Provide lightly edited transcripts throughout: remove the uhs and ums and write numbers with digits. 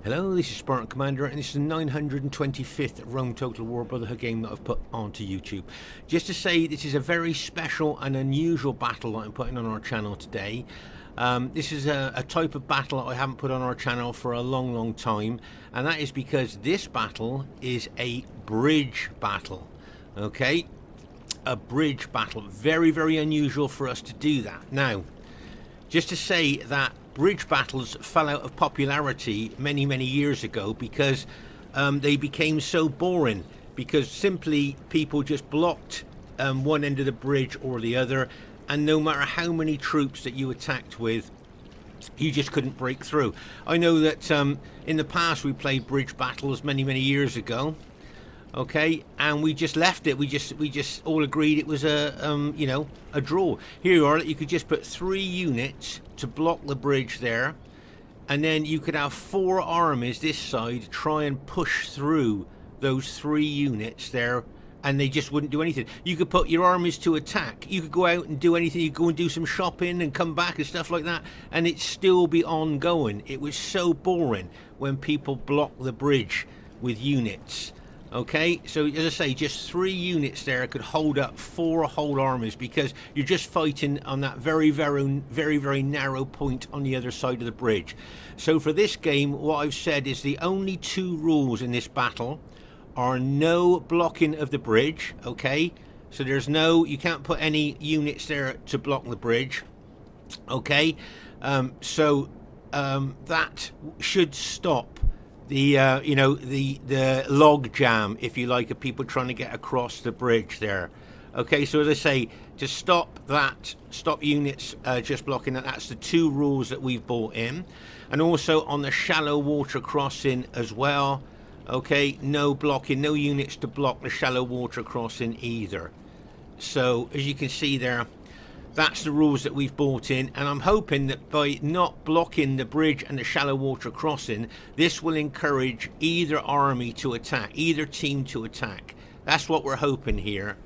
Hello, this is Spartan Commander, and this is the 925th Rome Total War Brotherhood game that I've put onto YouTube. Just to say, this is a very special and unusual battle that I'm putting on our channel today. This is a type of battle that I haven't put on our channel for a long time, and that is because this battle is a bridge battle. Okay, a bridge battle. Very unusual for us to do that. Now, just to say that bridge battles fell out of popularity many years ago because they became so boring, because simply people just blocked one end of the bridge or the other, and no matter how many troops that you attacked with, you just couldn't break through. I know that in the past we played bridge battles many years ago, okay, and we just left it. We just all agreed it was a a draw. Here you are. You could just put 3 units to block the bridge there, and then you could have 4 armies this side try and push through those 3 units there, and they just wouldn't do anything. You could put your armies to attack. You could go out and do anything. You could go and do some shopping and come back and stuff like that, and it'd still be ongoing. It was so boring when people blocked the bridge with units. Okay, so as I say, just 3 units there could hold up 4 whole armies, because you're just fighting on that very narrow point on the other side of the bridge. So for this game, what I've said is the only 2 rules in this battle are no blocking of the bridge. Okay, so there's no, you can't put any units there to block the bridge. Okay, that should stop the the log jam, if you like, of people trying to get across the bridge there. Okay, so as I say, to stop that, stop units just blocking that. That's the 2 rules that we've brought in. And also on the shallow water crossing as well. Okay, no blocking, no units to block the shallow water crossing either. So as you can see there, that's the rules that we've brought in, and I'm hoping that by not blocking the bridge and the shallow water crossing, this will encourage either army to attack, either team to attack. That's what we're hoping here,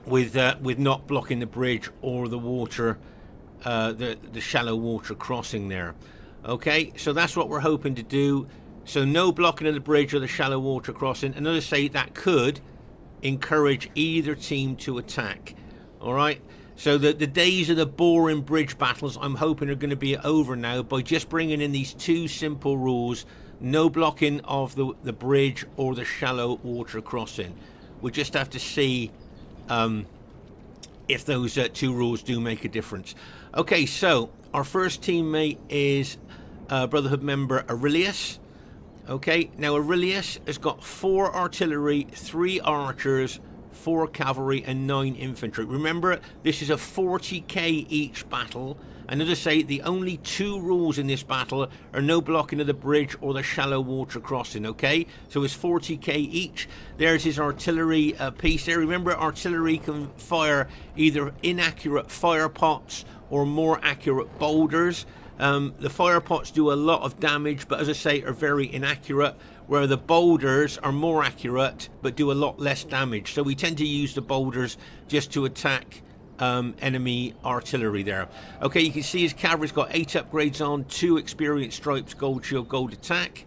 with not blocking the bridge or the water, the shallow water crossing there. Okay, so that's what we're hoping to do. So no blocking of the bridge or the shallow water crossing. And as I say, that could encourage either team to attack. All right, so the days of the boring bridge battles, I'm hoping, are going to be over now by just bringing in these 2 simple rules: no blocking of the bridge or the shallow water crossing. We'll just have to see if those 2 rules do make a difference. Okay, so our first teammate is Brotherhood member Aurelius. Okay, now Aurelius has got 4 artillery, 3 archers, 4 cavalry and 9 infantry. Remember, this is a 40k each battle, and as I say, the only 2 rules in this battle are no blocking of the bridge or the shallow water crossing. Okay, so it's 40k each. There's his artillery piece there. Remember, artillery can fire either inaccurate fire pots or more accurate boulders. The fire pots do a lot of damage, but as I say, are very inaccurate, where the boulders are more accurate but do a lot less damage. So we tend to use the boulders just to attack enemy artillery there. Okay, you can see his cavalry's got 8 upgrades on, 2 experience stripes, gold shield, gold attack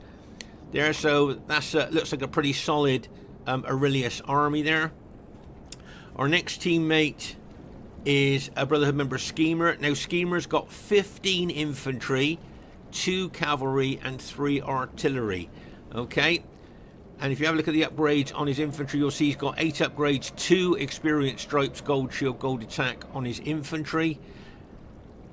there. So that's looks like a pretty solid Aurelius army there. Our next teammate is a Brotherhood member Skema. Now Skema's got 15 infantry, 2 cavalry and 3 artillery. Okay, and if you have a look at the upgrades on his infantry, you'll see he's got 8 upgrades, 2 experience stripes, gold shield, gold attack on his infantry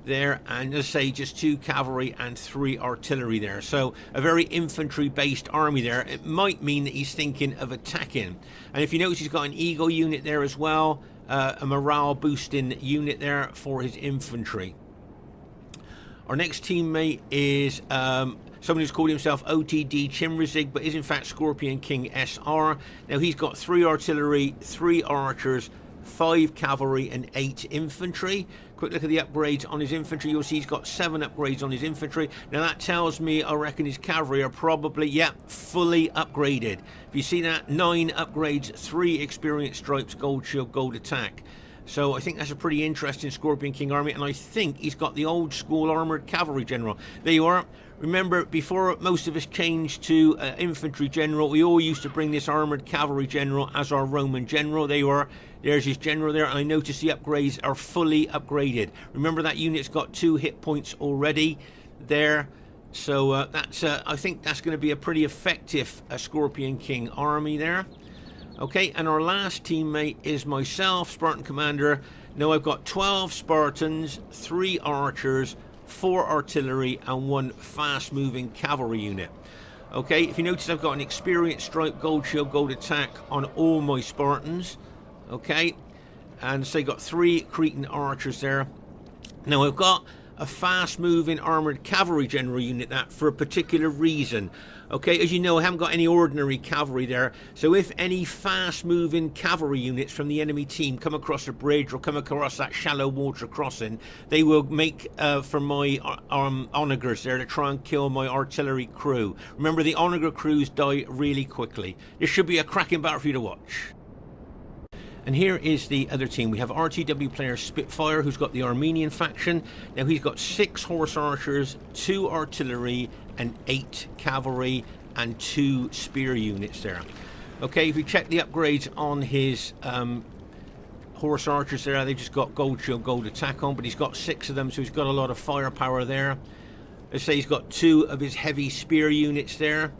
there, and as I say, just 2 cavalry and 3 artillery there. So a very infantry based army there. It might mean that he's thinking of attacking. And if you notice, he's got an eagle unit there as well, a morale boosting unit there for his infantry. Our next teammate is someone who's called himself OTD Chimrazig, but is in fact Scorpion King SR. Now he's got 3 artillery, 3 archers, 5 cavalry and 8 infantry. Quick look at the upgrades on his infantry. You'll see he's got 7 upgrades on his infantry. Now that tells me, I reckon, his cavalry are probably, fully upgraded. If you see that, 9 upgrades, 3 experience stripes, gold shield, gold attack. So I think that's a pretty interesting Scorpion King army, and I think he's got the old school armoured cavalry general. There you are. Remember, before most of us changed to infantry general, we all used to bring this armoured cavalry general as our Roman general. There you are. There's his general there, and I notice the upgrades are fully upgraded. Remember, that unit's got 2 hit points already there. So that's I think that's going to be a pretty effective Scorpion King army there. Okay, and our last teammate is myself, Spartan Commander. Now I've got 12 Spartans, 3 archers, 4 artillery, and 1 fast-moving cavalry unit. Okay, if you notice, I've got an experienced stripe, gold shield, gold attack on all my Spartans. Okay, and so you got 3 Cretan archers there. Now I've got a fast-moving armoured cavalry general unit that for a particular reason. Okay, as you know, I haven't got any ordinary cavalry there, so if any fast-moving cavalry units from the enemy team come across a bridge or come across that shallow water crossing, they will make for my onagers there to try and kill my artillery crew. Remember, the onager crews die really quickly. This should be a cracking battle for you to watch. And here is the other team. We have RTW player Spitfyr, who's got the Armenian faction. Now he's got 6 horse archers, 2 artillery, and 8 cavalry, and 2 spear units there. Okay, if you check the upgrades on his horse archers there, they've just got gold shield, gold attack on, but he's got 6 of them, so he's got a lot of firepower there. Let's say he's got 2 of his heavy spear units there.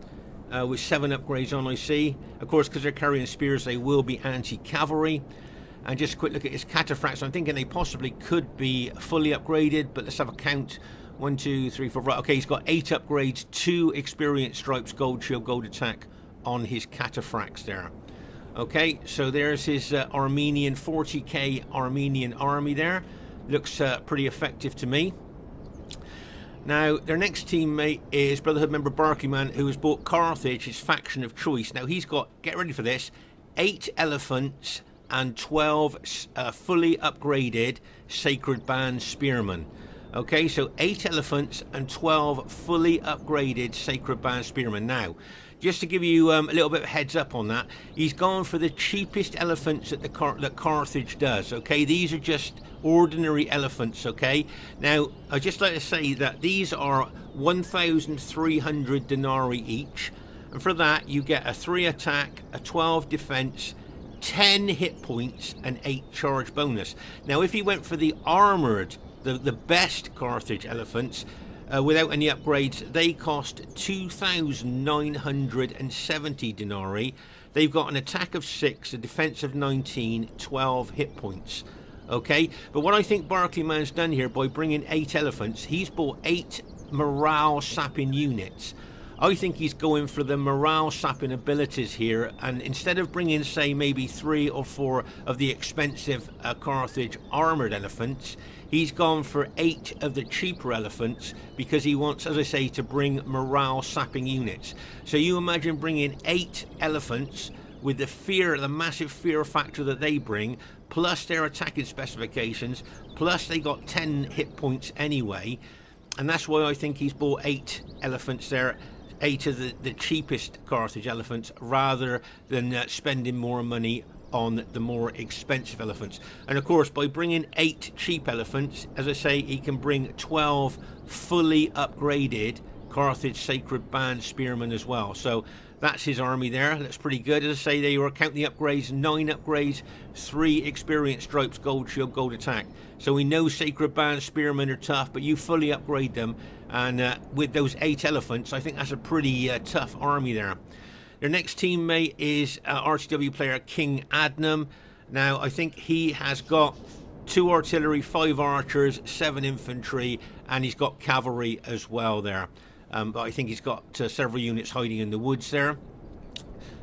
With 7 upgrades on, I see. Of course, because they're carrying spears, they will be anti-cavalry. And just a quick look at his cataphracts. I'm thinking they possibly could be fully upgraded, but let's have a count. 1, 2, 3, 4, right. Okay, he's got 8 upgrades, 2 experienced stripes, gold shield, gold attack on his cataphracts there. Okay, so there's his Armenian 40k Armenian army there. Looks pretty effective to me. Now, their next teammate is Brotherhood member Barclayman, who has bought Carthage, his faction of choice. Now, he's got, get ready for this, 8 elephants and 12 fully upgraded Sacred Band spearmen. Okay, so 8 elephants and 12 fully upgraded Sacred Band spearmen. Now, just to give you a little bit of heads up on that, he's gone for the cheapest elephants that Carthage does. Okay, these are just ordinary elephants. Okay, now I'd just like to say that these are 1,300 denarii each, and for that you get a 3 attack, a 12 defense, 10 hit points, and 8 charge bonus. Now, if he went for the armored, the best Carthage elephants, without any upgrades, they cost 2,970 denarii. They've got an attack of 6, a defense of 19, 12 hit points. Okay, but what I think Barclayman's done here by bringing 8 elephants, he's bought 8 morale sapping units. I think he's going for the morale sapping abilities here, and instead of bringing, say, maybe 3 or 4 of the expensive Carthage armoured elephants, he's gone for 8 of the cheaper elephants because he wants, as I say, to bring morale sapping units. So you imagine bringing 8 elephants with the fear, the massive fear factor that they bring, plus their attacking specifications, plus they got 10 hit points anyway, and that's why I think he's bought 8 elephants there. 8 of the cheapest Carthage elephants, rather than spending more money on the more expensive elephants. And of course, by bringing 8 cheap elephants, as I say, he can bring 12 fully upgraded Carthage Sacred Band spearmen as well. So that's his army there. That's pretty good. As I say, they were counting the upgrades, 9 upgrades, 3 experienced stripes, gold shield, gold attack. So we know Sacred Band spearmen are tough, but you fully upgrade them, and with those 8 elephants, I think that's a pretty tough army there. Their next teammate is RTW player King Adnan. Now, I think he has got 2 artillery, 5 archers, 7 infantry, and he's got cavalry as well there. But I think he's got several units hiding in the woods there.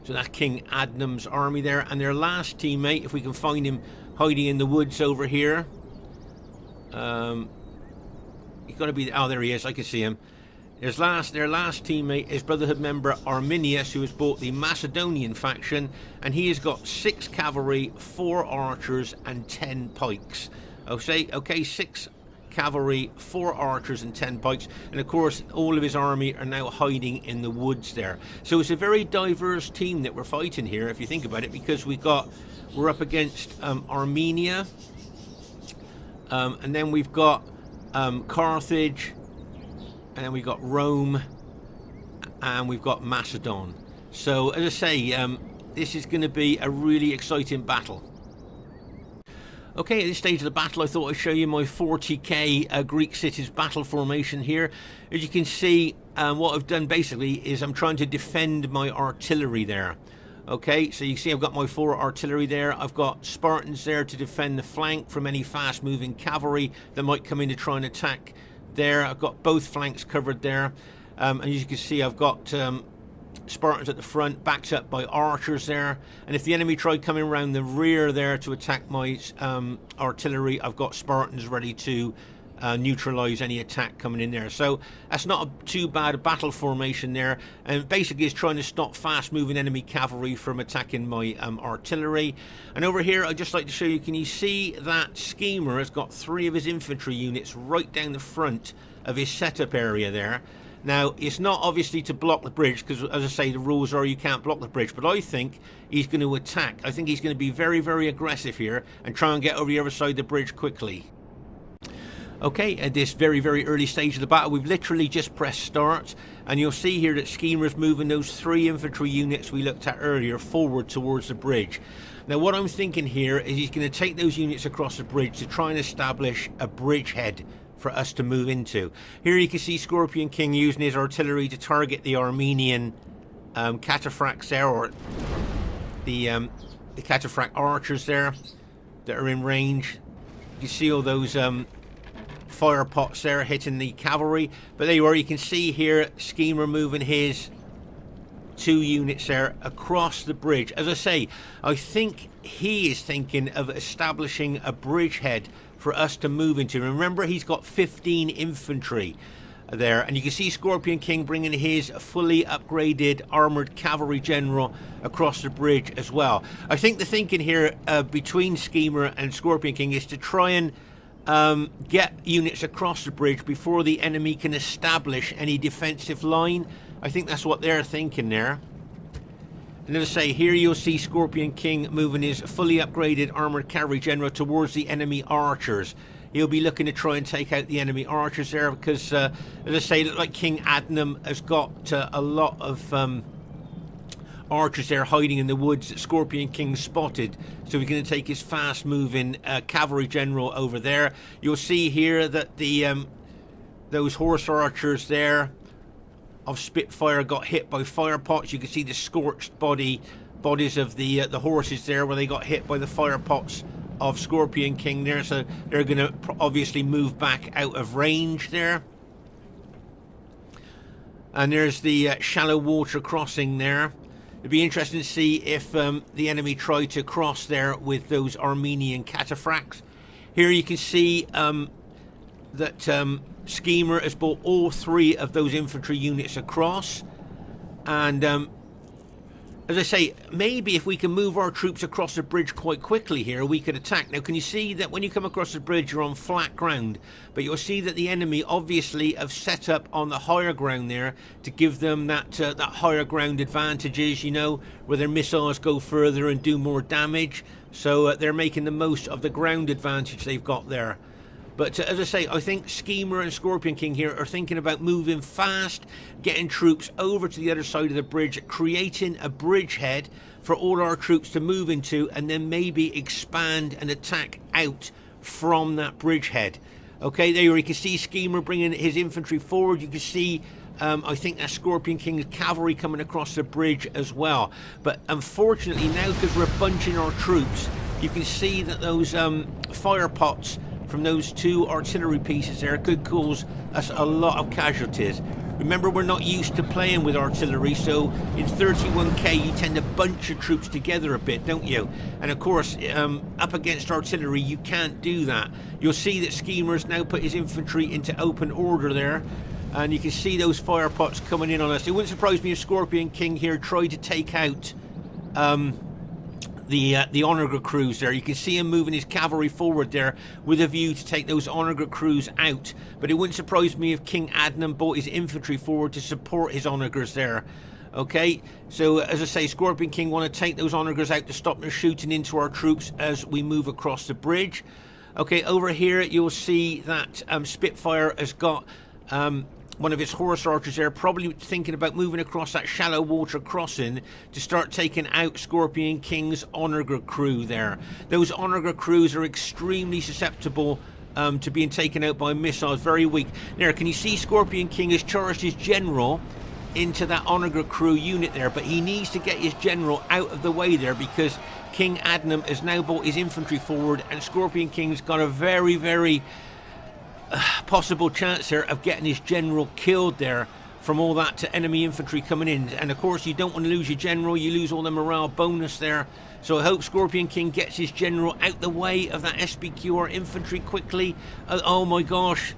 So that's King Adnan's army there. And their last teammate, if we can find him hiding in the woods over here. He's got to be, oh, there he is, I can see him. Their last teammate is Brotherhood member Armenius, who has bought the Macedonian faction, and he has got 6 cavalry, 4 archers, and 10 pikes. Okay, 6 cavalry, 4 archers, and 10 pikes, and of course all of his army are now hiding in the woods there. So it's a very diverse team that we're fighting here, if you think about it, because we're up against Armenia, And then we've got Carthage, and then we've got Rome, and we've got Macedon. So as I say, this is going to be a really exciting battle. Okay, at this stage of the battle, I thought I'd show you my 40k Greek cities battle formation here. As you can see, what I've done basically is I'm trying to defend my artillery there. Okay, so you see I've got my 4 artillery there. I've got Spartans there to defend the flank from any fast-moving cavalry that might come in to try and attack there. I've got both flanks covered there. And as you can see, I've got Spartans at the front, backed up by archers there. And if the enemy tried coming around the rear there to attack my artillery, I've got Spartans ready to neutralize any attack coming in there. So that's not too bad a battle formation there, and basically it's trying to stop fast moving enemy cavalry from attacking my artillery. And over here I'd just like to show you, can you see that Skema has got 3 of his infantry units right down the front of his setup area there. Now, it's not obviously to block the bridge, because as I say, the rules are you can't block the bridge, but I think he's going to attack. I think he's going to be very, very aggressive here and try and get over the other side of the bridge quickly. Okay, at this very, very early stage of the battle, we've literally just pressed start, and you'll see here that Skema is moving those 3 infantry units we looked at earlier forward towards the bridge. Now, what I'm thinking here is he's going to take those units across the bridge to try and establish a bridgehead for us to move into. Here you can see Scorpion King using his artillery to target the Armenian cataphracts there, or the cataphract archers there that are in range. You can see all those fire pots there hitting the cavalry, but there you are. You can see here Skema moving his 2 units there across the bridge. As I say, I think he is thinking of establishing a bridgehead for us to move into. Remember, he's got 15 infantry there, and you can see Scorpion King bringing his fully upgraded armored cavalry general across the bridge as well. I think the thinking here between Skema and Scorpion King is to try and get units across the bridge before the enemy can establish any defensive line. I think that's what they're thinking there. And as I say, here you'll see Scorpion King moving his fully upgraded armored cavalry general towards the enemy archers. He'll be looking to try and take out the enemy archers there, because as I say, look like King Adnan has got a lot of archers there hiding in the woods that Scorpion King spotted, so he's going to take his fast moving cavalry general over there. You'll see here that the those horse archers there of Spitfyr got hit by fire pots. You can see the scorched bodies of the horses there, where they got hit by the fire pots of Scorpion King there, so they're going to obviously move back out of range there. And there's the shallow water crossing there. It'd be interesting to see if the enemy tried to cross there with those Armenian cataphracts. Here you can see that Skema has brought all 3 of those infantry units across, and as I say, maybe if we can move our troops across the bridge quite quickly here, we could attack. Now, can you see that when you come across the bridge, you're on flat ground, but you'll see that the enemy obviously have set up on the higher ground there to give them that higher ground advantages, you know, where their missiles go further and do more damage. So they're making the most of the ground advantage they've got there. But as I say, I think Skema and Scorpion King here are thinking about moving fast, getting troops over to the other side of the bridge, creating a bridgehead for all our troops to move into, and then maybe expand and attack out from that bridgehead. Okay, there you can see Skema bringing his infantry forward. You can see, I think that's Scorpion King's cavalry coming across the bridge as well. But unfortunately now, because we're bunching our troops, you can see that those fire pots from those 2 artillery pieces there could cause us a lot of casualties. Remember, we're not used to playing with artillery, so in 31k you tend to bunch your troops together a bit, don't you? And of course, up against artillery you can't do that. You'll see that Skema's now put his infantry into open order there, and you can see those fire pots coming in on us. It wouldn't surprise me if Scorpion King here tried to take out the Onager crews there. You can see him moving his cavalry forward there with a view to take those Onager crews out. But it wouldn't surprise me if King Adnan brought his infantry forward to support his Onagers there. Okay, so as I say, Scorpion King want to take those Onagers out to stop them shooting into our troops as we move across the bridge. Okay, over here you'll see that Spitfyr has got one of his horse archers there, probably thinking about moving across that shallow water crossing to start taking out Scorpion King's onager crew there. Those onager crews are extremely susceptible to being taken out by missiles, very weak. There, can you see Scorpion King has charged his general into that onager crew unit there, but he needs to get his general out of the way there because King Adnan has now brought his infantry forward, and Scorpion King's got a very, very possible chance there of getting his general killed there from all that enemy infantry coming in. And of course you don't want to lose your general, you lose all the morale bonus there. So I hope Scorpion King gets his general out the way of that SPQR infantry quickly. Oh my gosh,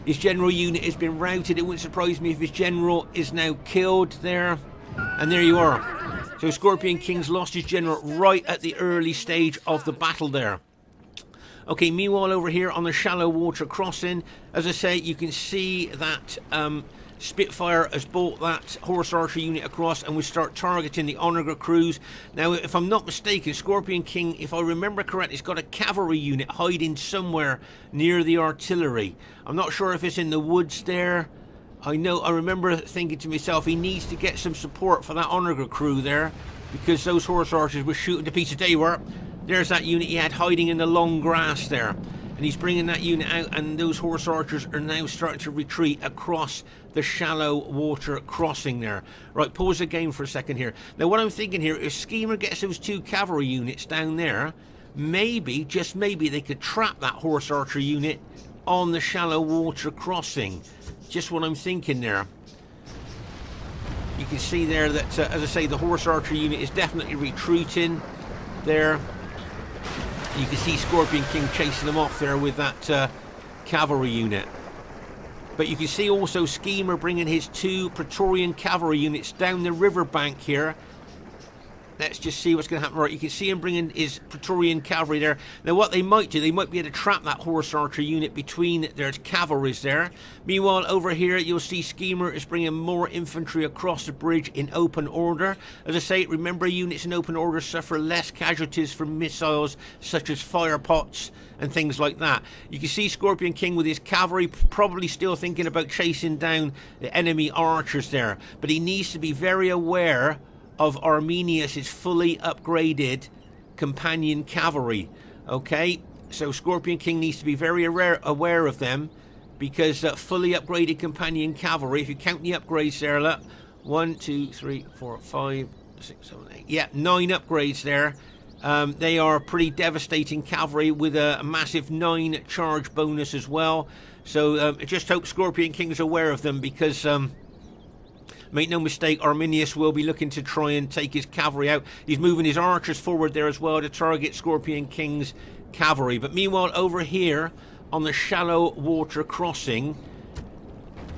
his general unit has been routed. It wouldn't surprise me if his general is now killed there. And there you are. So Scorpion King's lost his general right at the early stage of the battle there. Okay, meanwhile over here on the shallow water crossing, as I say, you can see that Spitfyr has brought that horse archer unit across, and we start targeting the onager crews. Now, if I'm not mistaken, Scorpion King, if I remember correctly, has got a cavalry unit hiding somewhere near the artillery. I'm not sure if it's in the woods there. I remember thinking to myself, he needs to get some support for that onager crew there, because those horse archers were shooting to pieces. They were. There's that unit he had hiding in the long grass there. And he's bringing that unit out, and those horse archers are now starting to retreat across the shallow water crossing there. Right, pause the game for a second here. Now what I'm thinking here, if Skema gets those 2 cavalry units down there, maybe, just maybe, they could trap that horse archer unit on the shallow water crossing. Just what I'm thinking there. You can see there that, as I say, the horse archer unit is definitely retreating there. You can see Scorpion King chasing them off there with that cavalry unit. But you can see also Skema bringing his 2 Praetorian cavalry units down the riverbank here. Let's just see what's going to happen. Right, you can see him bringing his Praetorian cavalry there. Now what they might do, they might be able to trap that horse archer unit between their cavalries there. Meanwhile, over here you'll see Skema is bringing more infantry across the bridge in open order. As I say, remember, units in open order suffer less casualties from missiles such as fire pots and things like that. You can see Scorpion King with his cavalry probably still thinking about chasing down the enemy archers there. But he needs to be very aware of Armenius' fully upgraded companion cavalry. Okay, so Scorpion King needs to be very aware of them, because fully upgraded companion cavalry, if you count the upgrades there, look, 1, 2, 3, 4, 5, 6, 7, 8, yeah, 9 upgrades there. They are pretty devastating cavalry with a massive 9 charge bonus as well. So I just hope Scorpion King is aware of them, because make no mistake, Armenius will be looking to try and take his cavalry out. He's moving his archers forward there as well to target Scorpion King's cavalry. But meanwhile, over here on the shallow water crossing,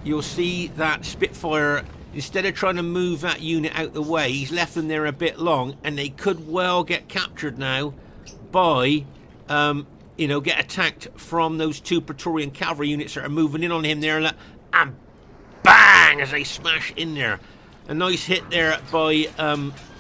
you'll see that Spitfyr, instead of trying to move that unit out the way, he's left them there a bit long, and they could well get captured now by, get attacked from those 2 Praetorian cavalry units that are moving in on him there, and bang, as they smash in there. A nice hit there by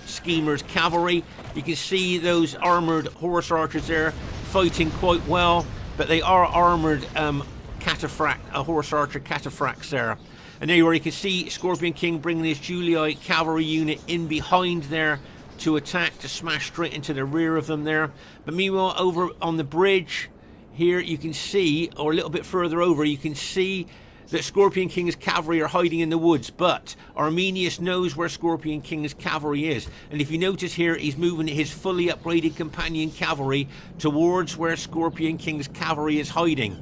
Skema's cavalry. You can see those armoured horse archers there fighting quite well, but they are armoured horse archer cataphracts there. And there you are, you can see Scorpion King bringing his Julii cavalry unit in behind there to attack, to smash straight into the rear of them there. But meanwhile, over on the bridge here, you can see, or a little bit further over, you can see that Scorpion King's cavalry are hiding in the woods, but Armenius knows where Scorpion King's cavalry is. And if you notice here, he's moving his fully upgraded companion cavalry towards where Scorpion King's cavalry is hiding.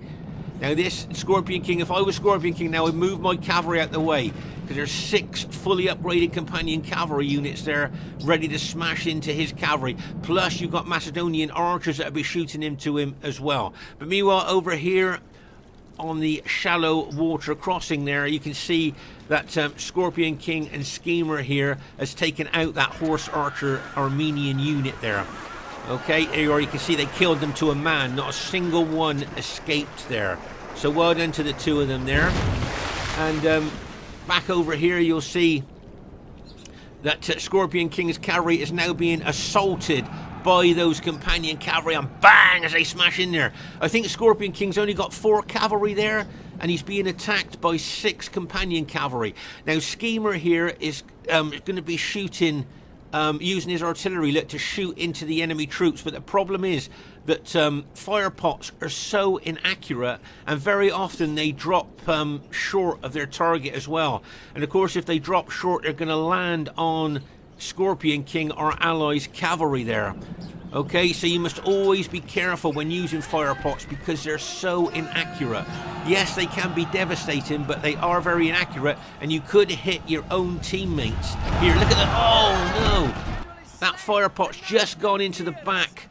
Now this Scorpion King, if I was Scorpion King now, I'd move my cavalry out the way, because there's 6 fully upgraded companion cavalry units there ready to smash into his cavalry. Plus you've got Macedonian archers that will be shooting into him as well. But meanwhile, over here on the shallow water crossing there, you can see that Scorpion King and Skema here has taken out that horse archer Armenian unit there. Okay, here you can see they killed them to a man. Not a single one escaped there. So well done to the 2 of them there. And back over here you'll see that Scorpion King's cavalry is now being assaulted by those companion cavalry, and bang, as they smash in there. I think Scorpion King's only got 4 cavalry there, and he's being attacked by 6 companion cavalry. Now Skema here is going to be shooting, using his artillery to shoot into the enemy troops, but the problem is that fire pots are so inaccurate, and very often they drop short of their target as well. And of course, if they drop short, they're going to land on Scorpion King, our allies' cavalry there. Okay, so you must always be careful when using fire pots because they're so inaccurate. Yes, they can be devastating, but they are very inaccurate, and you could hit your own teammates. Here, look at that. Oh no, that fire pot's just gone into the back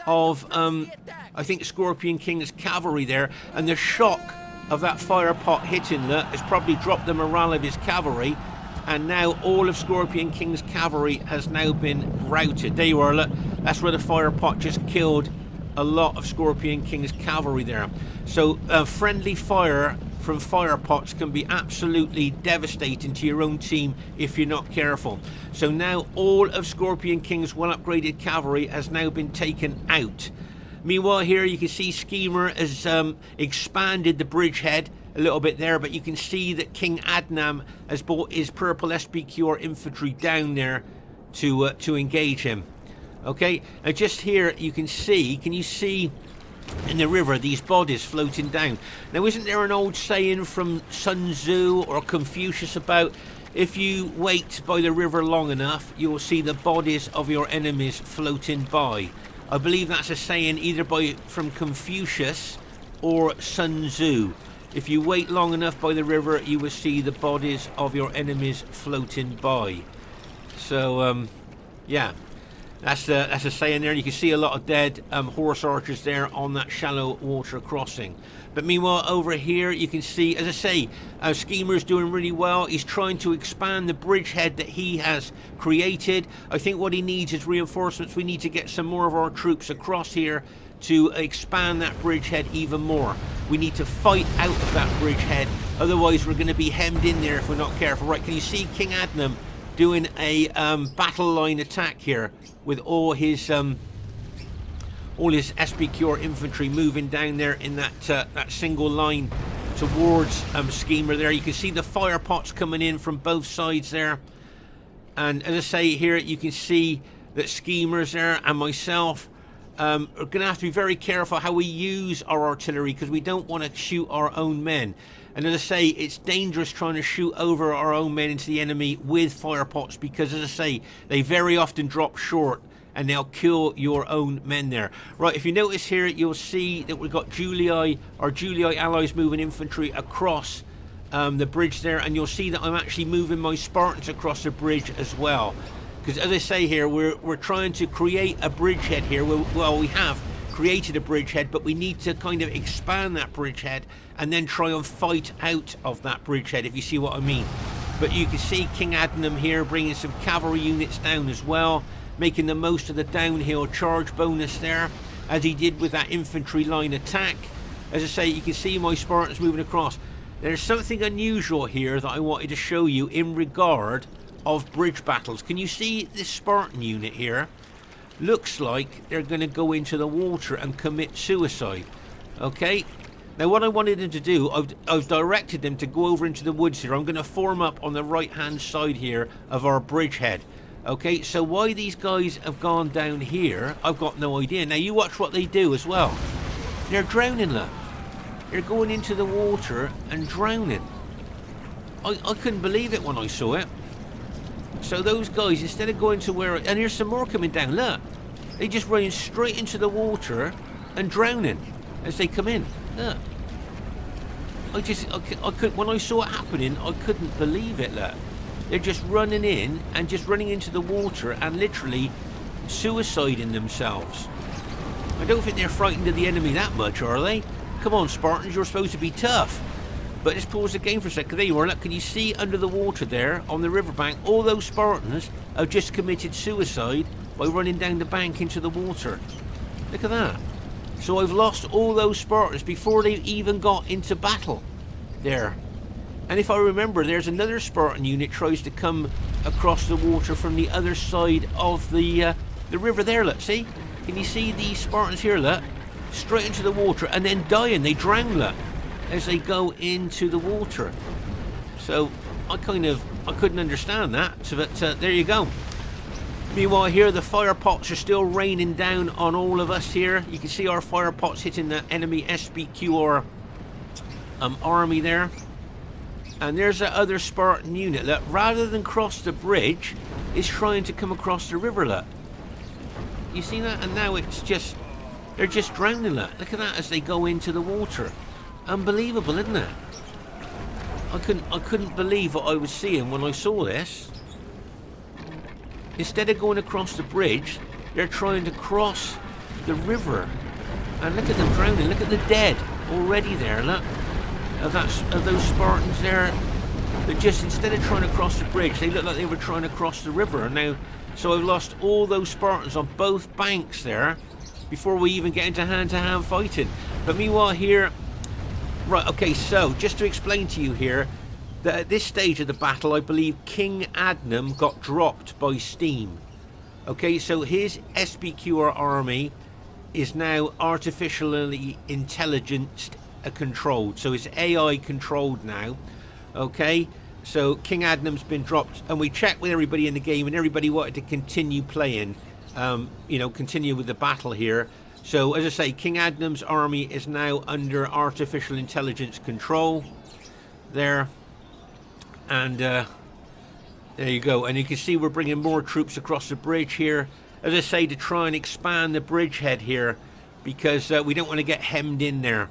of I think Scorpion King's cavalry there, and the shock of that fire pot hitting that has probably dropped the morale of his cavalry. And now all of Scorpion King's cavalry has now been routed. There you are, look. That's where the fire pot just killed a lot of Scorpion King's cavalry there. So friendly fire from fire pots can be absolutely devastating to your own team if you're not careful. So now all of Scorpion King's well-upgraded cavalry has now been taken out. Meanwhile, here you can see Skema has expanded the bridgehead a little bit there, but you can see that King Adnan has brought his purple SPQR infantry down there to engage him. Okay, now just here you can see, can you see in the river these bodies floating down? Now isn't there an old saying from Sun Tzu or Confucius about if you wait by the river long enough, you will see the bodies of your enemies floating by? I believe that's a saying either from Confucius or Sun Tzu. If you wait long enough by the river, you will see the bodies of your enemies floating by. So, yeah, that's a saying there. You can see a lot of dead horse archers there on that shallow water crossing. But meanwhile, over here, you can see, as I say, Skema's doing really well. He's trying to expand the bridgehead that he has created. I think what he needs is reinforcements. We need to get some more of our troops across here to expand that bridgehead even more. We need to fight out of that bridgehead, otherwise we're going to be hemmed in there if we're not careful. Right, can you see King Adnan doing a battle line attack here with all his SPQR infantry moving down there in that single line towards Skema there. You can see the fire pots coming in from both sides there, and as I say here, you can see that Skema's there and myself are going to have to be very careful how we use our artillery, because we don't want to shoot our own men. And as I say, it's dangerous trying to shoot over our own men into the enemy with fire pots, because as I say, they very often drop short and they'll kill your own men there. Right, if you notice here, you'll see that we've got our Julii allies moving infantry across the bridge there, and you'll see that I'm actually moving my Spartans across the bridge as well. Because as I say here, we're trying to create a bridgehead here. Well, we have created a bridgehead, but we need to kind of expand that bridgehead and then try and fight out of that bridgehead, if you see what I mean. But you can see King Adnan here bringing some cavalry units down as well, making the most of the downhill charge bonus there, as he did with that infantry line attack. As I say, you can see my Spartans moving across. There's something unusual here that I wanted to show you in regard of bridge battles. Can you see this Spartan unit here? Looks like they're going to go into the water and commit suicide. Okay, now what I wanted them to do, I've directed them to go over into the woods here. I'm going to form up on the right hand side here of our bridgehead. Okay, so why these guys have gone down here, I've got no idea. Now you watch what they do as well. They're drowning, look. They're going into the water and drowning. I couldn't believe it when I saw it. So those guys, instead of going to where... And here's some more coming down, look. They just running straight into the water and drowning as they come in. Look. I could, when I saw it happening, I couldn't believe it, look. They're just running in and just running into the water and literally suiciding themselves. I don't think they're frightened of the enemy that much, are they? Come on, Spartans, you're supposed to be tough. But let's pause the game for a second. There you are. Look, can you see under the water there on the riverbank? All those Spartans have just committed suicide by running down the bank into the water. Look at that. So I've lost all those Spartans before they've even got into battle there. And if I remember, there's another Spartan unit tries to come across the water from the other side of the the river there, look, see? Can you see these Spartans here, look? Straight into the water and then dying. They drown, look, as they go into the water. So I couldn't understand that. So that there you go. Meanwhile here, the fire pots are still raining down on all of us here. You can see our fire pots hitting the enemy SPQR army there. And there's that other Spartan unit that, rather than cross the bridge, is trying to come across the river, look. You see that? And now it's just, they're just drowning, look. Look at that as they go into the water. Unbelievable, isn't it? I couldn't believe what I was seeing when I saw this. Instead of going across the bridge, they're trying to cross the river. And look at them drowning. Look at the dead already there, look. Of those Spartans there. That just, instead of trying to cross the bridge, they look like they were trying to cross the river. And now, so I've lost all those Spartans on both banks there before we even get into hand-to-hand fighting. But meanwhile here, right, okay, so just to explain to you here, that at this stage of the battle, I believe King Adnan got dropped by Steam. Okay, so his SPQR army is now artificially intelligence controlled. So it's AI controlled now. Okay, so King Adnam's been dropped, and we checked with everybody in the game, and everybody wanted to continue playing, you know, continue with the battle here. So as I say, King Adnam's army is now under artificial intelligence control there. And there you go. And you can see we're bringing more troops across the bridge here, as I say, to try and expand the bridgehead here, because we don't want to get hemmed in there.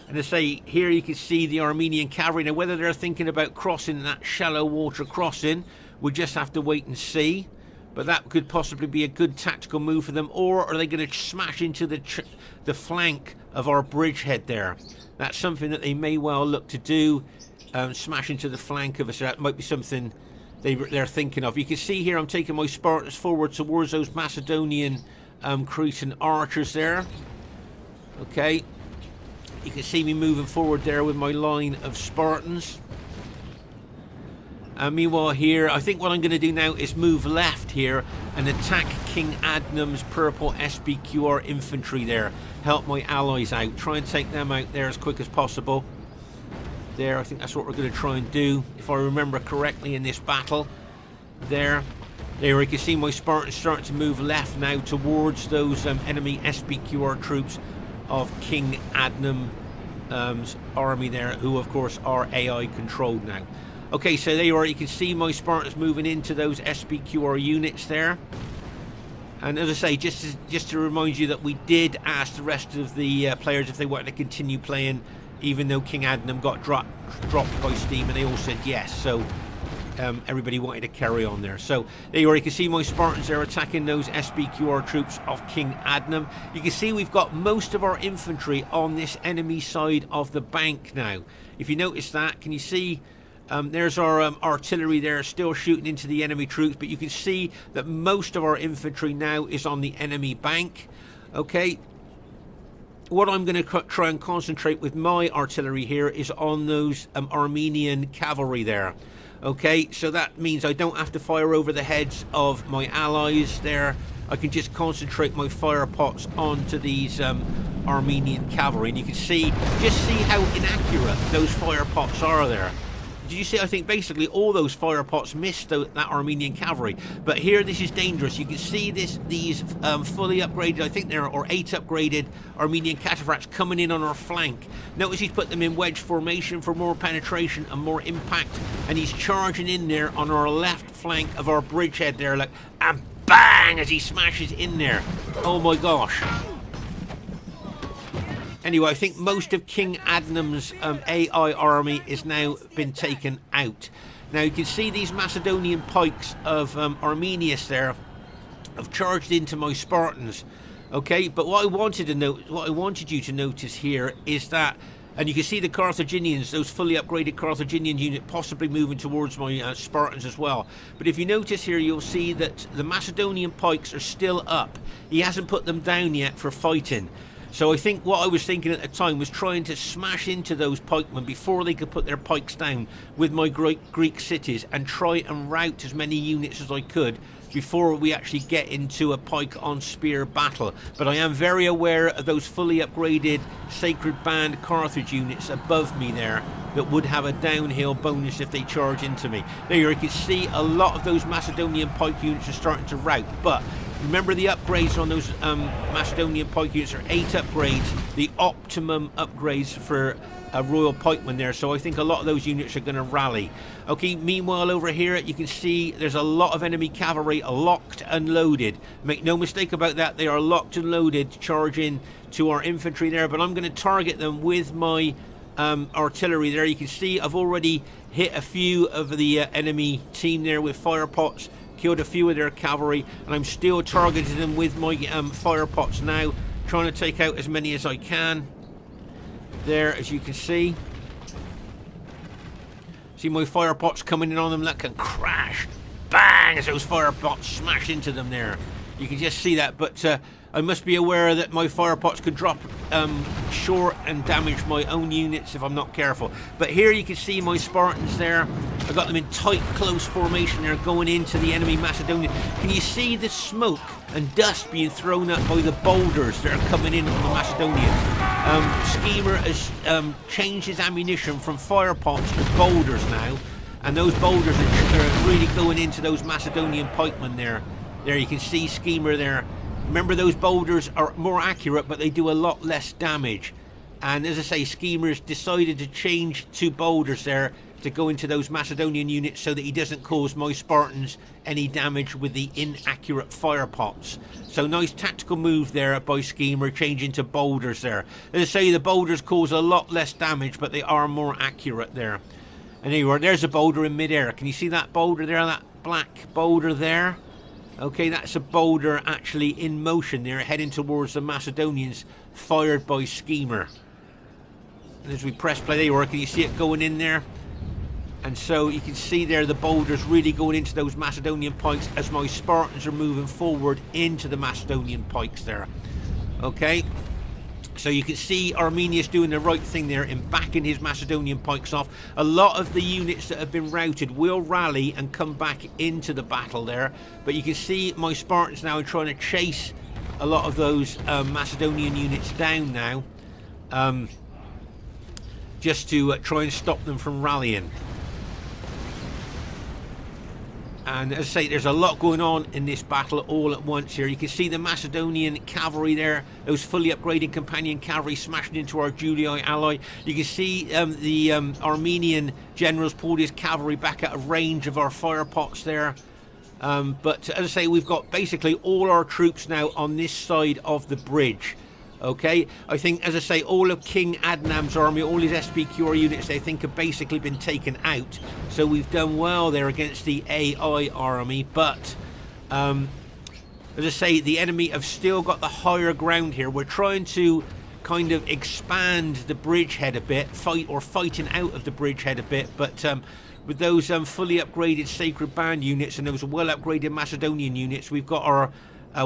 And as I say, here you can see the Armenian cavalry. Now, whether they're thinking about crossing that shallow water crossing, we just have to wait and see. But that could possibly be a good tactical move for them. Or are they going to smash into the flank of our bridgehead there? That's something that they may well look to do. Smash into the flank of us. That might be something they're thinking of. You can see here I'm taking my Spartans forward towards those Macedonian Cretan archers there. Okay. You can see me moving forward there with my line of Spartans. Meanwhile here, I think what I'm going to do now is move left here and attack King Adnam's purple SPQR infantry there. Help my allies out. Try and take them out there as quick as possible. There, I think that's what we're going to try and do, if I remember correctly, in this battle. There you can see my Spartans starting to move left now towards those enemy SPQR troops of King Adnam's army there, who of course are AI controlled now. Okay, so there you are. You can see my Spartans moving into those SPQR units there. And as I say, just to remind you that we did ask the rest of the players if they wanted to continue playing, even though King Adnan got dropped by Steam, and they all said yes. So everybody wanted to carry on there. So there you are. You can see my Spartans there attacking those SPQR troops of King Adnan. You can see we've got most of our infantry on this enemy side of the bank now. If you notice that, can you see there's our artillery there still shooting into the enemy troops, but you can see that most of our infantry now is on the enemy bank. Okay. What I'm going to try and concentrate with my artillery here is on those Armenian cavalry there. Okay, so that means I don't have to fire over the heads of my allies there. I can just concentrate my fire pots onto these Armenian cavalry. And you can see, just see how inaccurate those fire pots are there. Did you see? I think basically all those fire pots missed that Armenian cavalry. But here, this is dangerous. You can see these fully upgraded, I think there are 8 upgraded Armenian cataphracts coming in on our flank. Notice he's put them in wedge formation for more penetration and more impact. And he's charging in there on our left flank of our bridgehead there, like, and bang, as he smashes in there. Oh my gosh. Anyway, I think most of King Adnam's AI army is now been taken out. Now you can see these Macedonian pikes of Armenius there have charged into my Spartans. Okay, but what I wanted you to notice here is that, and you can see the Carthaginians, those fully upgraded Carthaginian unit possibly moving towards my Spartans as well. But if you notice here, you'll see that the Macedonian pikes are still up. He hasn't put them down yet for fighting. So I think what I was thinking at the time was trying to smash into those pikemen before they could put their pikes down with my Greek cities, and try and rout as many units as I could before we actually get into a pike on spear battle. But I am very aware of those fully upgraded Sacred Band Carthage units above me there that would have a downhill bonus if they charge into me. There you can see a lot of those Macedonian pike units are starting to rout, but remember the upgrades on those Macedonian pike units are 8 upgrades, the optimum upgrades for a royal pikeman there, so I think a lot of those units are going to rally. Okay, meanwhile over here you can see there's a lot of enemy cavalry locked and loaded. Make no mistake about that, they are locked and loaded to charge in to our infantry there, but I'm going to target them with my artillery there. You can see I've already hit a few of the enemy team there with fire pots, killed a few of their cavalry, and I'm still targeting them with my fire pots now, trying to take out as many as I can. There, as you can see my fire pots coming in on them, that can crash, bang, as those fire pots smash into them there. You can just see that, but I must be aware that my fire pots could drop short and damage my own units if I'm not careful. But here you can see my Spartans there. I got them in tight, close formation there, going into the enemy Macedonian. Can you see the smoke and dust being thrown up by the boulders that are coming in from the Macedonians? Skema has changed his ammunition from fire pots to boulders now, and those boulders are really going into those Macedonian pikemen there. There you can see Skema there. Remember, those boulders are more accurate, but they do a lot less damage. And as I say, Skema's decided to change to boulders there to go into those Macedonian units so that he doesn't cause my Spartans any damage with the inaccurate fire pots. So nice tactical move there by Skema, changing to boulders there. As I say, the boulders cause a lot less damage, but they are more accurate there. And there you are, there's a boulder in midair. Can you see that boulder there, that black boulder there? Okay, that's a boulder actually in motion there, heading towards the Macedonians, fired by Skema. And as we press play, there you are, can you see it going in there? And so you can see there the boulders really going into those Macedonian pikes as my Spartans are moving forward into the Macedonian pikes there. Okay, so you can see Armenius doing the right thing there in backing his Macedonian pikes off. A lot of the units that have been routed will rally and come back into the battle there, but you can see my Spartans now are trying to chase a lot of those Macedonian units down now, just to try and stop them from rallying. And as I say, there's a lot going on in this battle all at once here. You can see the Macedonian cavalry there, those fully upgraded companion cavalry smashing into our Julii ally. You can see the Armenian generals pulled his cavalry back out of range of our fire pots there. But as I say, we've got basically all our troops now on this side of the bridge. Okay, I think, as I say, all of King Adnan's army, all his SPQR units, they think have basically been taken out. So we've done well there against the AI army. But, as I say, the enemy have still got the higher ground here. We're trying to kind of expand the bridgehead a bit, fighting out of the bridgehead a bit. But with those fully upgraded Sacred Band units and those well upgraded Macedonian units, we've got our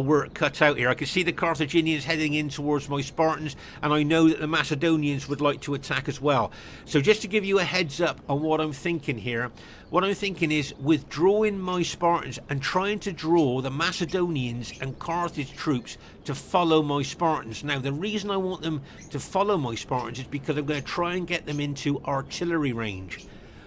work cut out here. I can see the Carthaginians heading in towards my Spartans, and I know that the Macedonians would like to attack as well. So just to give you a heads up on what I'm thinking here, what I'm thinking is withdrawing my Spartans and trying to draw the Macedonians and Carthage troops to follow my Spartans. Now, the reason I want them to follow my Spartans is because I'm going to try and get them into artillery range.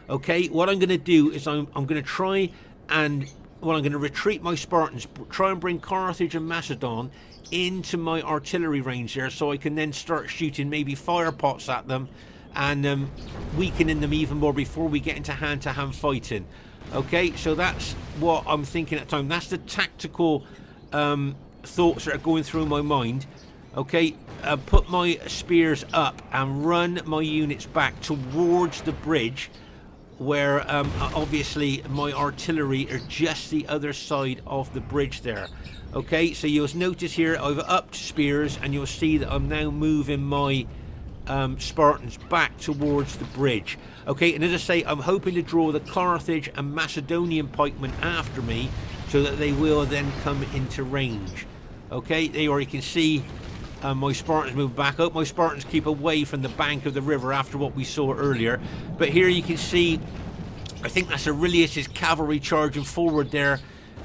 Okay, what I'm going to do is I'm going to try and I'm going to retreat my Spartans, try and bring Carthage and Macedon into my artillery range there, so I can then start shooting maybe fire pots at them and weakening them even more before we get into hand-to-hand fighting. Okay, so that's what I'm thinking at the time. That's the tactical thoughts that are going through my mind. Okay, put my spears up and run my units back towards the bridge, where obviously my artillery are just the other side of the bridge there. Okay, so you'll notice here I've upped spears, and you'll see that I'm now moving my Spartans back towards the bridge. Okay, and as I say, I'm hoping to draw the Carthage and Macedonian pikemen after me so that they will then come into range. Okay, there you can see my Spartans move back. I hope my Spartans keep away from the bank of the river after what we saw earlier. But here you can see, I think that's Aurelius' cavalry charging forward there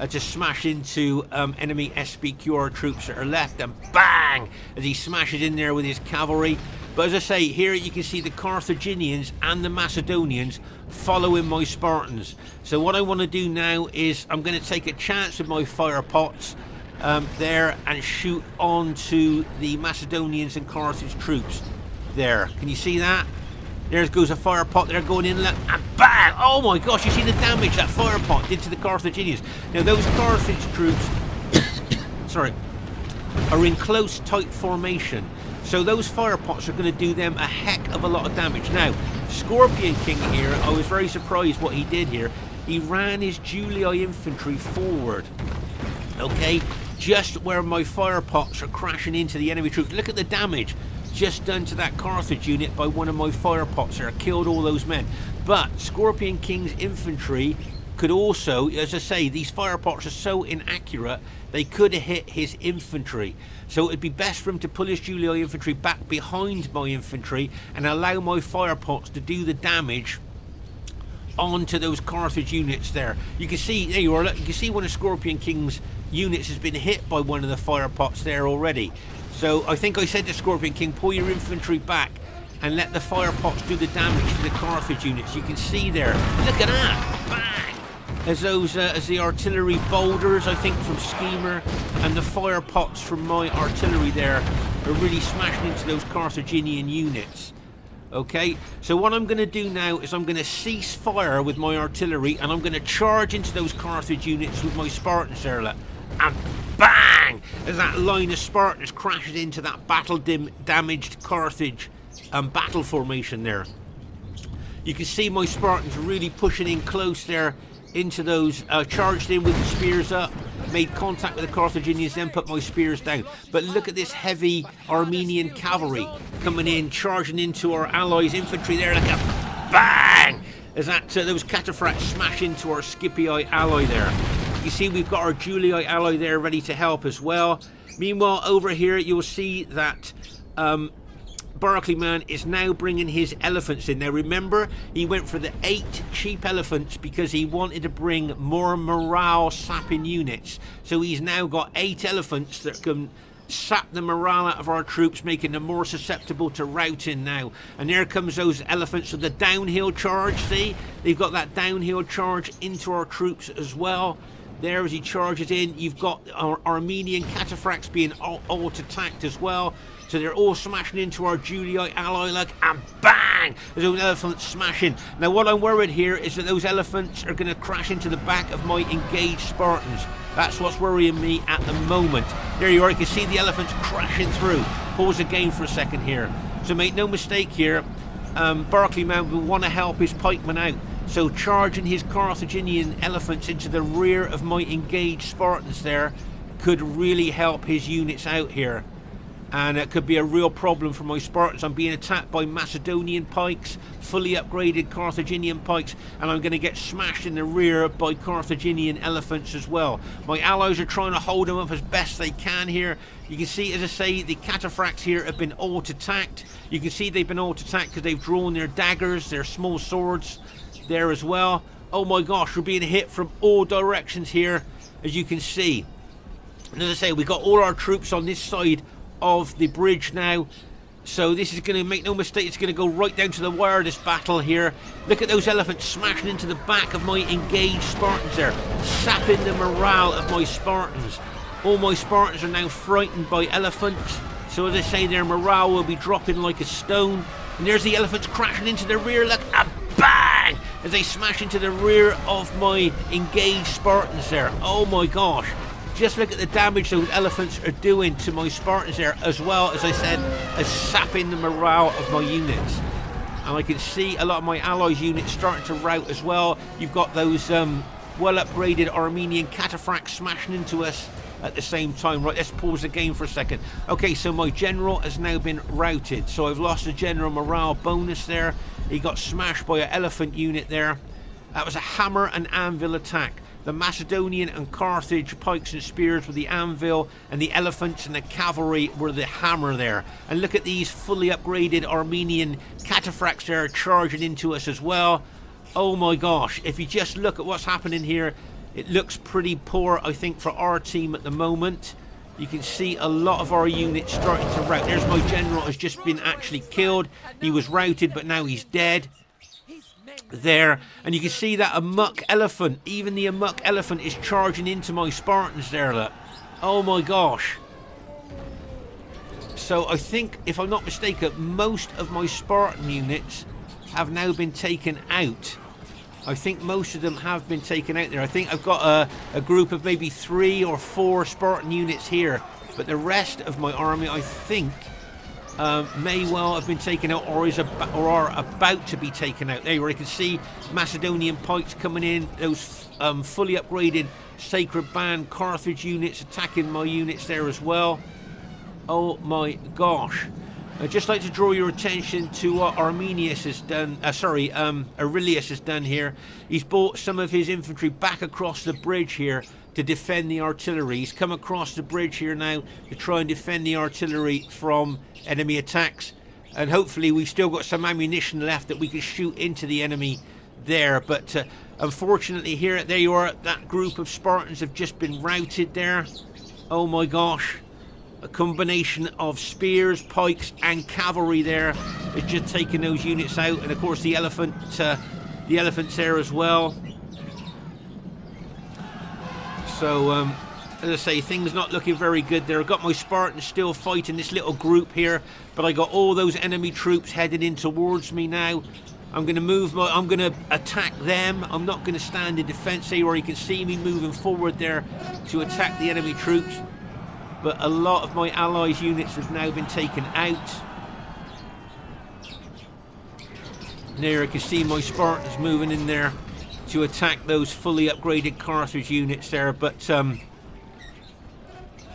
to smash into enemy SPQR troops that are left, and bang, as he smashes in there with his cavalry. But as I say, here you can see the Carthaginians and the Macedonians following my Spartans. So what I want to do now is I'm going to take a chance with my fire pots there and shoot onto the Macedonians and Carthage troops there. Can you see that? There goes a fire pot there going in, and bang! Oh my gosh, you see the damage that fire pot did to the Carthaginians. Now those Carthage troops sorry, are in close tight formation, so those fire pots are going to do them a heck of a lot of damage. Now Scorpion King here, I was very surprised what he did here. He ran his Julii infantry forward, okay, just where my fire pots are crashing into the enemy troops. Look at the damage just done to that Carthage unit by one of my fire pots there. Killed all those men. But Scorpion King's infantry could also, as I say, these fire pots are so inaccurate, they could have hit his infantry. So it would be best for him to pull his Julii infantry back behind my infantry and allow my fire pots to do the damage onto those Carthage units there. You can see, there you are, look, you can see one of Scorpion King's units has been hit by one of the fire pots there already. So I think I said to Scorpion King, pull your infantry back and let the fire pots do the damage to the Carthage units. You can see there, look at that, bang! As those, as the artillery boulders, I think from Skema, and the fire pots from my artillery there are really smashing into those Carthaginian units. Okay, so what I'm going to do now is I'm going to cease fire with my artillery, and I'm going to charge into those Carthage units with my Spartans there, look. And bang! As that line of Spartans crashes into that battle-damaged Carthage battle formation there. You can see my Spartans really pushing in close there into those, charged in with the spears up, made contact with the Carthaginians, then put my spears down. But look at this heavy Armenian cavalry coming in, charging into our allies' infantry there, like a bang! As that those cataphracts smash into our Scipii ally there. You see we've got our Julii ally there ready to help as well. Meanwhile, over here you'll see that Barclayman is now bringing his elephants in. Now remember, he went for the 8 cheap elephants because he wanted to bring more morale sapping units. So he's now got 8 elephants that can sap the morale out of our troops, making them more susceptible to routing now. And there comes those elephants with the downhill charge. See, they've got that downhill charge into our troops as well. There as he charges in, you've got our Armenian cataphracts being alt attacked as well. So they're all smashing into our Julii ally, like, and bang! There's those elephants smashing. Now what I'm worried here is that those elephants are going to crash into the back of my engaged Spartans. That's what's worrying me at the moment. There you are, you can see the elephants crashing through. Pause the game for a second here. So make no mistake here, Barclayman will want to help his pikemen out. So charging his Carthaginian elephants into the rear of my engaged Spartans there could really help his units out here. And it could be a real problem for my Spartans. I'm being attacked by Macedonian pikes, fully upgraded Carthaginian pikes, and I'm going to get smashed in the rear by Carthaginian elephants as well. My allies are trying to hold them up as best they can here. You can see, as I say, the cataphracts here have been alt-attacked. You can see they've been alt-attacked because they've drawn their daggers, their small swords there as well. Oh my gosh, we're being hit from all directions here, as you can see. And as I say, we've got all our troops on this side of the bridge now, so this is going to, make no mistake, it's going to go right down to the wire, this battle here. Look at those elephants smashing into the back of my engaged Spartans there, sapping the morale of my Spartans. All my Spartans are now frightened by elephants, so as I say, their morale will be dropping like a stone. And there's the elephants crashing into the rear, look, and bang, as they smash into the rear of my engaged Spartans there. Oh my gosh, just look at the damage those elephants are doing to my Spartans there, as well as I said, as sapping the morale of my units. And I can see a lot of my allies' units starting to rout as well. You've got those well upgraded Armenian cataphracts smashing into us at the same time. Right, let's pause the game for a second. Okay, so my general has now been routed, so I've lost a general morale bonus there. He got smashed by an elephant unit there. That was a hammer and anvil attack. The Macedonian and Carthage pikes and spears with the anvil, and the elephants and the cavalry were the hammer there. And look at these fully upgraded Armenian cataphracts there charging into us as well. Oh my gosh, if you just look at what's happening here, it looks pretty poor, I think, for our team at the moment. You can see a lot of our units starting to rout. There's my general has just been actually killed. He was routed, but now he's dead. There, and you can see that amok elephant, even the amok elephant is charging into my Spartans there, look. Oh my gosh. So I think, if I'm not mistaken, most of my Spartan units have now been taken out. I think most of them have been taken out there. I think I've got a group of maybe 3 or 4 Spartan units here, but the rest of my army, I think, may well have been taken out, or are about to be taken out. There, where you can see Macedonian pikes coming in, those fully upgraded Sacred Band Carthage units attacking my units there as well. Oh my gosh. I'd just like to draw your attention to what Armenius has done, Aurelius has done here. He's brought some of his infantry back across the bridge here to defend the artillery. He's come across the bridge here now to try and defend the artillery from enemy attacks. And hopefully we've still got some ammunition left that we can shoot into the enemy there. But unfortunately here, there you are, that group of Spartans have just been routed there. Oh my gosh. A combination of spears, pikes and cavalry there is just taking those units out, and of course the elephants there as well. So as I say, things not looking very good there. I've got my Spartans still fighting this little group here, but I got all those enemy troops headed in towards me now. I'm going to I'm going to attack them. I'm not going to stand in defense here, where you can see me moving forward there to attack the enemy troops. But a lot of my allies' units have now been taken out. There you can see my Spartans moving in there to attack those fully upgraded Carthage units there. But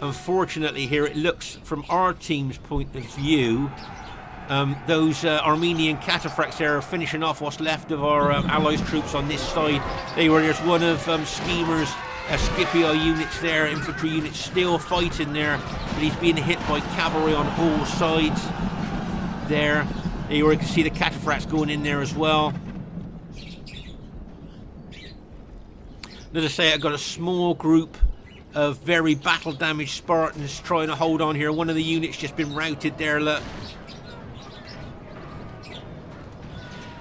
unfortunately here, it looks from our team's point of view, those Armenian cataphracts there are finishing off what's left of our allies' troops on this side. There's one of Skema's Scipio units there, infantry units still fighting there, but he's being hit by cavalry on all sides there. You can see the cataphracts going in there as well. As I say, I've got a small group of very battle damaged Spartans trying to hold on here. One of the units just been routed there, look.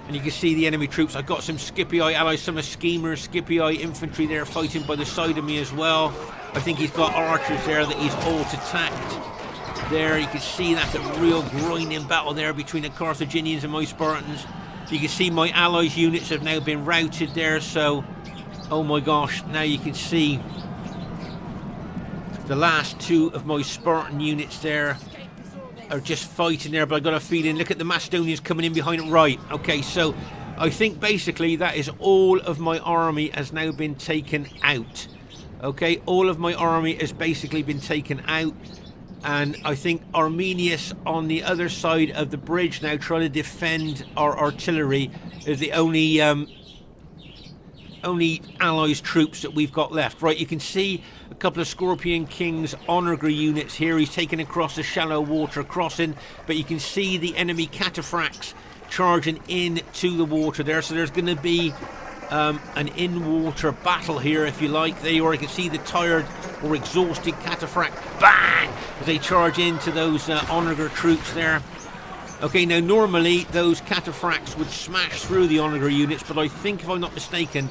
And you can see the enemy troops. I've got some Scipii allies, some of Skema's Scipii infantry there fighting by the side of me as well. I think he's got archers there that he's alt-attacked. There, you can see that's a real grinding battle there between the Carthaginians and my Spartans. You can see my allies' units have now been routed there, so, oh my gosh, now you can see the last 2 of my Spartan units there are just fighting there, but I got a feeling, look at the Macedonians coming in behind it. Right, okay, so I think basically that is all of my army has now been taken out. Okay, all of my army has basically been taken out, and I think Armenius on the other side of the bridge now trying to defend our artillery is the only allies troops that we've got left. Right, you can see a couple of Scorpion King's Onager units here. He's taken across the shallow water crossing, but you can see the enemy cataphracts charging in to the water there. So there's going to be an in-water battle here, if you like. There you are. You can see the tired or exhausted cataphract, bang, as they charge into those Onager troops there. Okay, now normally those cataphracts would smash through the Onager units, but I think, if I'm not mistaken,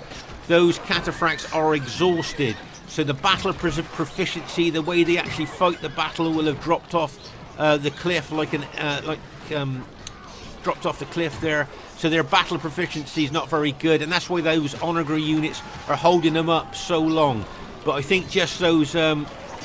those cataphracts are exhausted. So the battle proficiency, the way they actually fight the battle, will have dropped off the cliff dropped off the cliff there. So their battle proficiency is not very good, and that's why those Onager units are holding them up so long. But I think just those,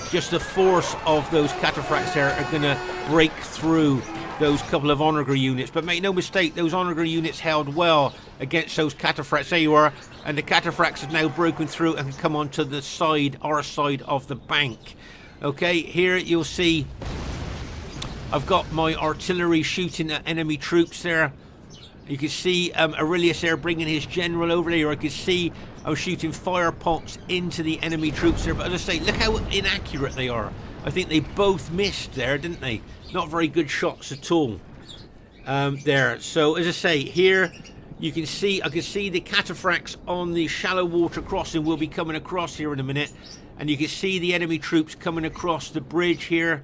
just the force of those cataphracts there are going to break through those couple of Onager units. But make no mistake, those Onager units held well against those cataphracts. There you are, and the cataphracts have now broken through and come onto the side, our side of the bank. Okay, here you'll see I've got my artillery shooting at enemy troops there. You can see Aurelius there bringing his general over there. I can see I was shooting fire pots into the enemy troops there. But as I say, look how inaccurate they are. I think they both missed there, didn't they? Not very good shots at all there. So as I say, here you can see, I can see the cataphracts on the shallow water crossing will be coming across here in a minute. And you can see the enemy troops coming across the bridge here.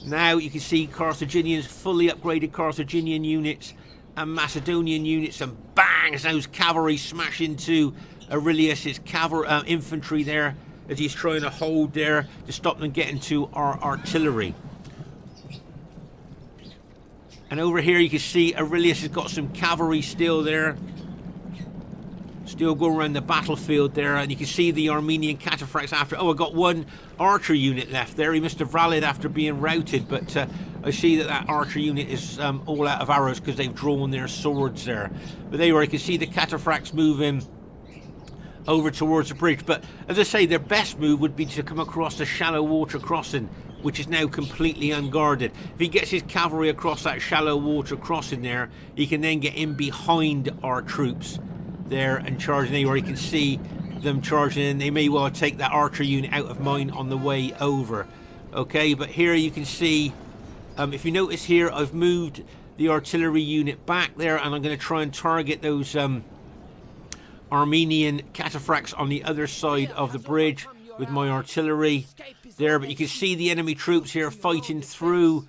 Now you can see Carthaginians, fully upgraded Carthaginian units and Macedonian units, and bang, as those cavalry smash into Aurelius's infantry there as he's trying to hold there to stop them getting to our artillery. And over here you can see Aurelius has got some cavalry still there, still going around the battlefield there, and you can see the Armenian cataphracts after. Oh, I got one archer unit left there. He must have rallied after being routed, but I see that archer unit is all out of arrows because they've drawn their swords there. But there you are, you can see the cataphracts moving over towards the bridge. But as I say, their best move would be to come across the shallow water crossing, which is now completely unguarded. If he gets his cavalry across that shallow water crossing there, he can then get in behind our troops there and charging anywhere. You can see them charging in. They may well take that archer unit out of mine on the way over. Okay, but here you can see, if you notice here, I've moved the artillery unit back there, and I'm going to try and target those Armenian cataphracts on the other side of the bridge with my artillery there. But you can see the enemy troops here fighting through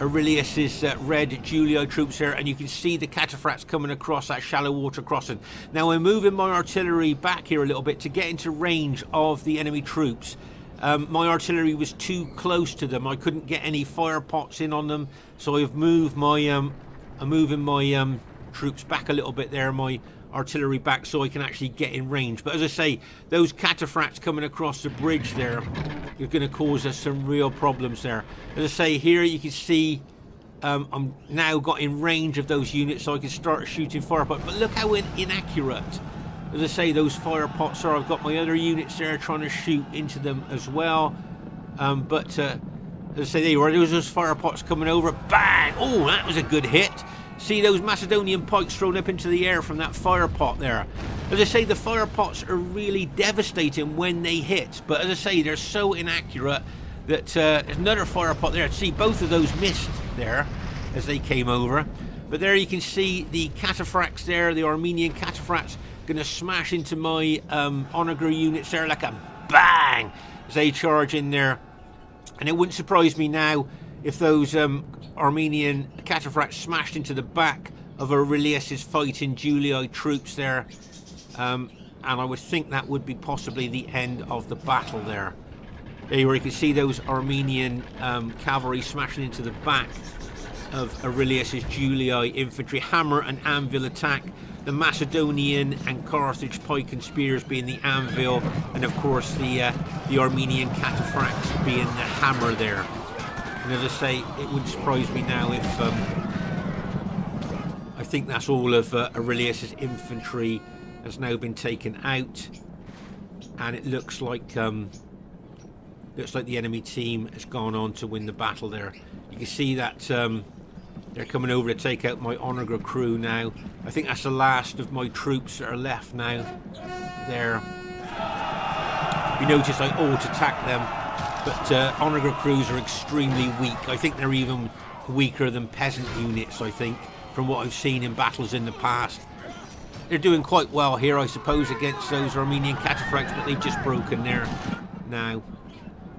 Aurelius's red Julii troops here, and you can see the cataphracts coming across that shallow water crossing. Now I'm moving my artillery back here a little bit to get into range of the enemy troops. My artillery was too close to them. I couldn't get any fire pots in on them, so I've moved my I'm moving my troops back a little bit there, my artillery back, so I can actually get in range. But as I say, those cataphracts coming across the bridge there are going to cause us some real problems there. As I say, here you can see I'm now got in range of those units, so I can start shooting fire pots. But look how inaccurate, as I say, those fire pots are. I've got my other units there trying to shoot into them as well. But as I say, there was those fire pots coming over. Bang! Oh, that was a good hit. See those Macedonian pikes thrown up into the air from that fire pot there. As I say, the fire pots are really devastating when they hit. But as I say, they're so inaccurate that there's another fire pot there. See, both of those missed there as they came over. But there you can see the cataphracts there, the Armenian cataphracts, going to smash into my onager units there like a bang as they charge in there. And it wouldn't surprise me now if those Armenian cataphracts smashed into the back of Aurelius's fighting Julii troops there. And I would think that would be possibly the end of the battle there. There you can see those Armenian cavalry smashing into the back of Aurelius's Julii infantry. Hammer and anvil attack. The Macedonian and Carthage pike and spears being the anvil, and of course the Armenian cataphracts being the hammer there. And as I say, it wouldn't surprise me now if I think that's all of Aurelius's infantry has now been taken out, and it looks like the enemy team has gone on to win the battle there. You can see that they're coming over to take out my onager crew now. I think that's the last of my troops that are left now there. You notice I auto-attack them, but onager crews are extremely weak. I think they're even weaker than peasant units, I think, from what I've seen in battles in the past. They're doing quite well here, I suppose, against those Armenian cataphracts, but they've just broken there now.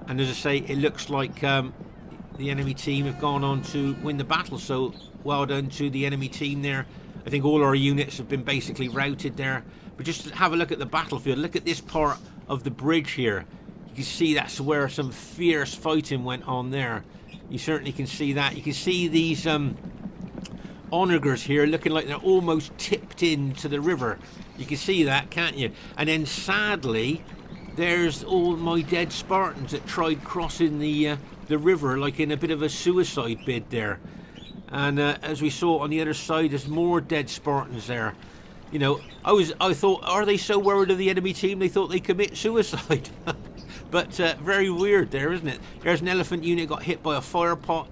And as I say, it looks like the enemy team have gone on to win the battle, so well done to the enemy team there. I think all our units have been basically routed there. But just have a look at the battlefield. Look at this part of the bridge here. You can see that's where some fierce fighting went on there. You certainly can see that. You can see these onagers here looking like they're almost tipped into the river. You can see that, can't you? And then sadly, there's all my dead Spartans that tried crossing the river, like in a bit of a suicide bid there. And as we saw on the other side, there's more dead Spartans there. You know, I thought, are they so worried of the enemy team they thought they commit suicide? But very weird there, isn't it? There's an elephant unit got hit by a fire pot.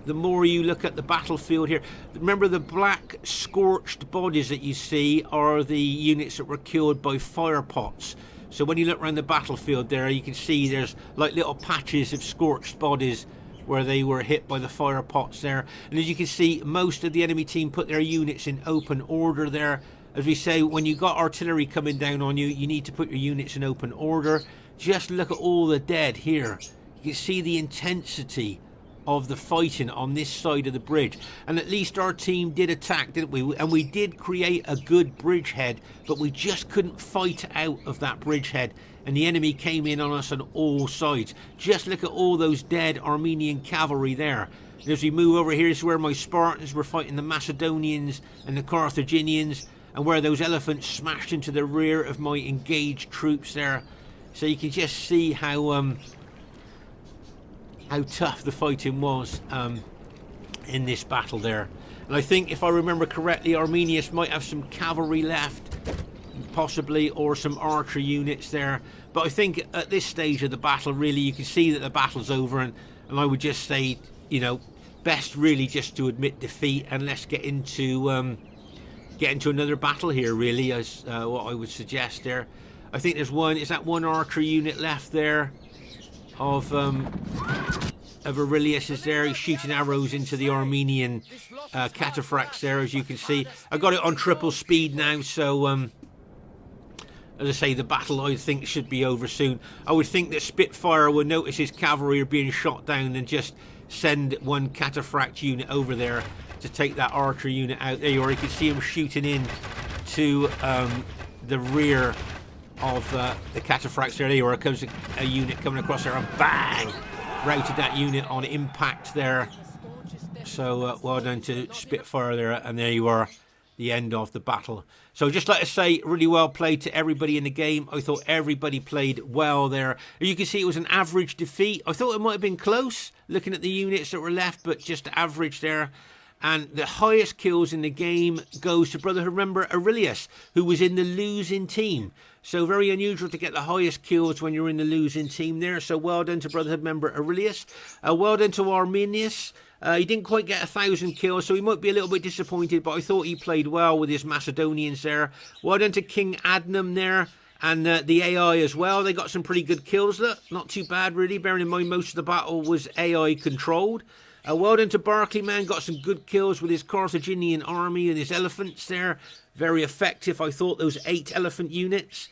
the more you look at the battlefield here. Remember, the black scorched bodies that you see are the units that were killed by fire pots. So when you look around the battlefield there, you can see there's like little patches of scorched bodies where they were hit by the fire pots there. And as you can see, most of the enemy team put their units in open order there. As we say, when you got artillery coming down on you, you need to put your units in open order. Just look at all the dead here. You can see the intensity of the fighting on this side of the bridge, and at least our team did attack, didn't we? And we did create a good bridgehead, but we just couldn't fight out of that bridgehead, and the enemy came in on us on all sides. Just look at all those dead Armenian cavalry there. And as we move over here, is where my Spartans were fighting the Macedonians and the Carthaginians, and where those elephants smashed into the rear of my engaged troops there. So you can just see how tough the fighting was in this battle there. And I think, if I remember correctly, Armenius might have some cavalry left, possibly, or some archery units there. But I think at this stage of the battle, really, you can see that the battle's over, and I would just say, you know, best really just to admit defeat, and let's get into another battle here, really, as what I would suggest there. I think there's one archery unit left there of Aurelius is there. He's shooting arrows into the Armenian cataphracts there, as you can see. I got it on triple speed now, so as I say, the battle I think should be over soon. I would think that Spitfyr will notice his cavalry are being shot down and just send one cataphract unit over there to take that archery unit out. There you are. You can see him shooting in to the rear of the cataphracts there. There you are. Comes a unit coming across there, and bang! Routed that unit on impact there. So well done to Spitfyr there, and there you are, the end of the battle. So just like to say, really well played to everybody in the game. I thought everybody played well there. You can see it was an average defeat. I thought it might have been close looking at the units that were left, but just average there. And the highest kills in the game goes to Brotherhood member Aurelius, who was in the losing team. So very unusual to get the highest kills when you're in the losing team there. So well done to Brotherhood member Aurelius. Well done to Armenius. He didn't quite get 1,000 kills, so he might be a little bit disappointed, but I thought he played well with his Macedonians there. Well done to King Adnan there. And the AI as well. They got some pretty good kills. Look, not too bad really, bearing in mind most of the battle was AI controlled. Well done to Barclayman, got some good kills with his Carthaginian army and his elephants there. Very effective, I thought, those 8 elephant units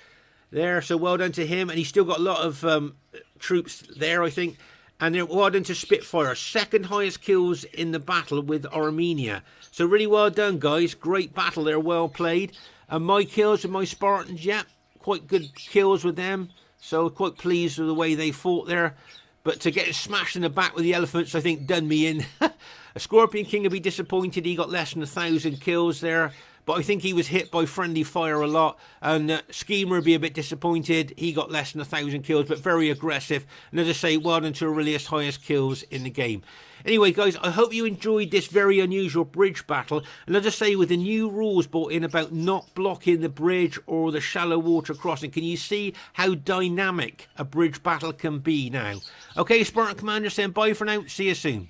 there. So well done to him, and he's still got a lot of troops there, I think. And then well done to Spitfyr, second highest kills in the battle with Armenia. So really well done, guys. Great battle there, well played. And my kills with my Spartans, yeah, quite good kills with them. So quite pleased with the way they fought there. But to get smashed in the back with the elephants, I think, done me in. A Scorpion King would be disappointed. He got less than 1,000 kills there. But I think he was hit by friendly fire a lot. And Skema would be a bit disappointed. He got less than 1,000 kills, but very aggressive. And as I say, well done to Aurelius, highest kills in the game. Anyway, guys, I hope you enjoyed this very unusual bridge battle. And as I say, with the new rules brought in about not blocking the bridge or the shallow water crossing, can you see how dynamic a bridge battle can be now? Okay, Spartan Commander saying bye for now. See you soon.